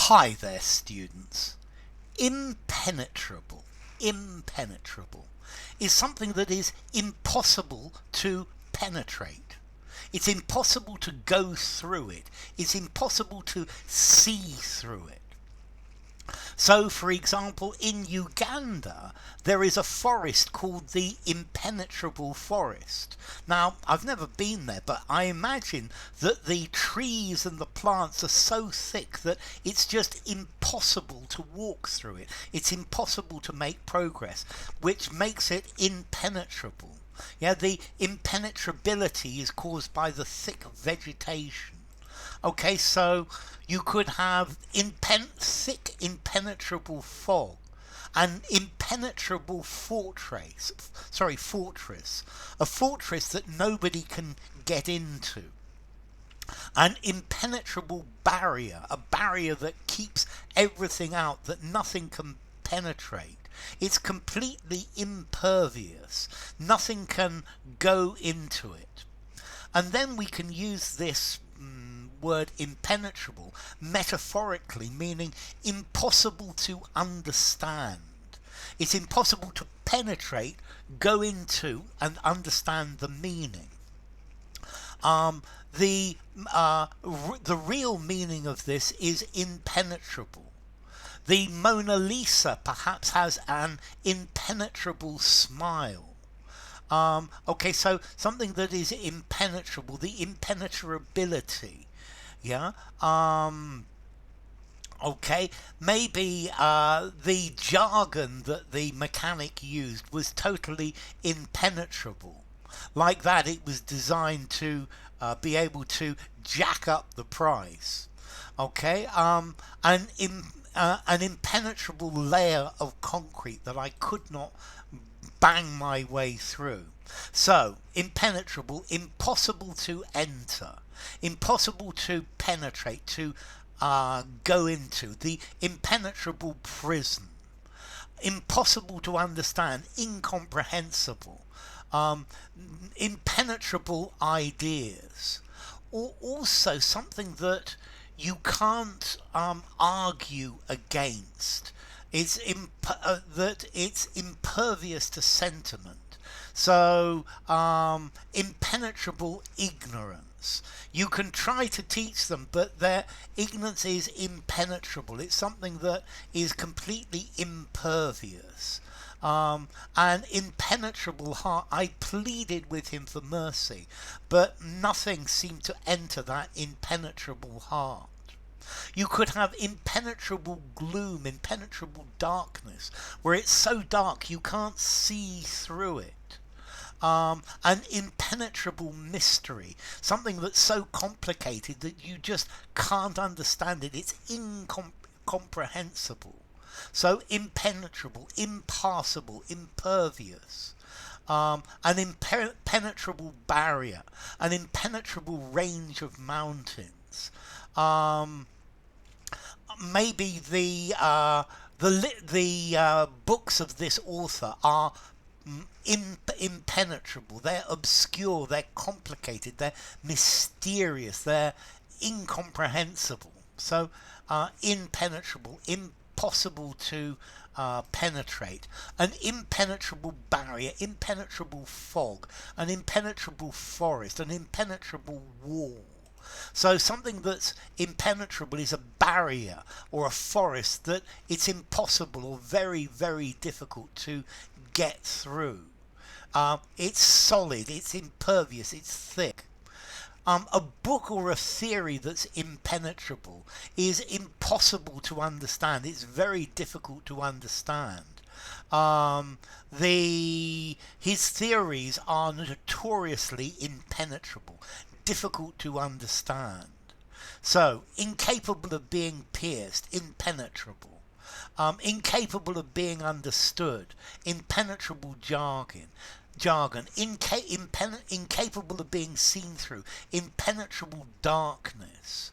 Hi there, students. Impenetrable, impenetrable is something that is impossible to penetrate. It's impossible to go through it. It's impossible to see through it. So, for example, in Uganda, there is a forest called the Impenetrable Forest. Now, I've never been there, but I imagine that the trees and the plants are so thick that it's just impossible to walk through it. It's impossible to make progress, which makes it impenetrable. Yeah, the impenetrability is caused by the thick vegetation. Okay, so you could have thick impenetrable fog, an impenetrable fortress, a fortress that nobody can get into, an impenetrable barrier, a barrier that keeps everything out, that nothing can penetrate. It's completely impervious. Nothing can go into it. And then we can use this word impenetrable metaphorically, meaning impossible to understand. It's impossible to penetrate, go into, and understand the meaning. The real meaning of this is impenetrable. The Mona Lisa perhaps has an impenetrable smile. Okay, so something that is impenetrable, the impenetrability. Yeah. Okay, maybe the jargon that the mechanic used was totally impenetrable. Like that, it was designed to be able to jack up the price. Okay, an impenetrable layer of concrete that I could not bang my way through. So, impenetrable, impossible to enter, impossible to penetrate, to go into, the impenetrable prison, impossible to understand, incomprehensible, impenetrable ideas, or also something that you can't argue against. That it's impervious to sentiment. So, impenetrable ignorance. You can try to teach them, but their ignorance is impenetrable. It's something that is completely impervious. An impenetrable heart. I pleaded with him for mercy, but nothing seemed to enter that impenetrable heart. You could have impenetrable gloom, impenetrable darkness, where it's so dark you can't see through it. An impenetrable mystery, something that's so complicated that you just can't understand it. It's incomprehensible. So impenetrable, impassable, impervious. An impenetrable barrier, an impenetrable range of mountains. Maybe the books of this author are impenetrable. They're obscure. They're complicated. They're mysterious. They're incomprehensible. So, impenetrable, impossible to penetrate, an impenetrable barrier, impenetrable fog, an impenetrable forest, an impenetrable wall. So something that's impenetrable is a barrier or a forest that it's impossible or very, very difficult to get through. It's solid, it's impervious, it's thick. A book or a theory that's impenetrable is impossible to understand. It's very difficult to understand. His theories are notoriously impenetrable, difficult to understand. So, incapable of being pierced, impenetrable. Incapable of being understood, impenetrable jargon, incapable of being seen through, impenetrable darkness,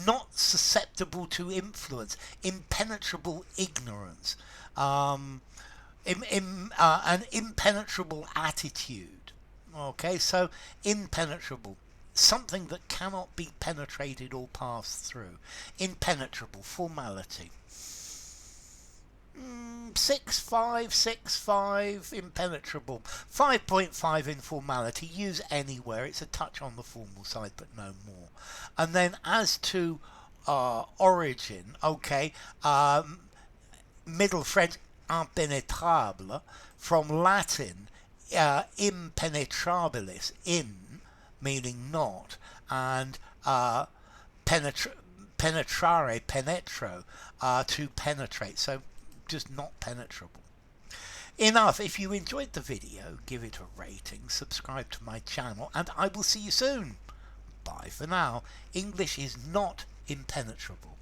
not susceptible to influence, impenetrable ignorance, an impenetrable attitude. Okay, so impenetrable. something that cannot be penetrated or passed through. Impenetrable, formality. 6565, impenetrable. 5.5 informality, use anywhere, it's a touch on the formal side but no more. And then as to origin, okay, Middle French impenetrable, from Latin impenetrabilis, in meaning not, and penetrare, penetro, to penetrate, so just not penetrable. Enough. If you enjoyed the video, give it a rating, subscribe to my channel, and I will see you soon. Bye for now. English is not impenetrable.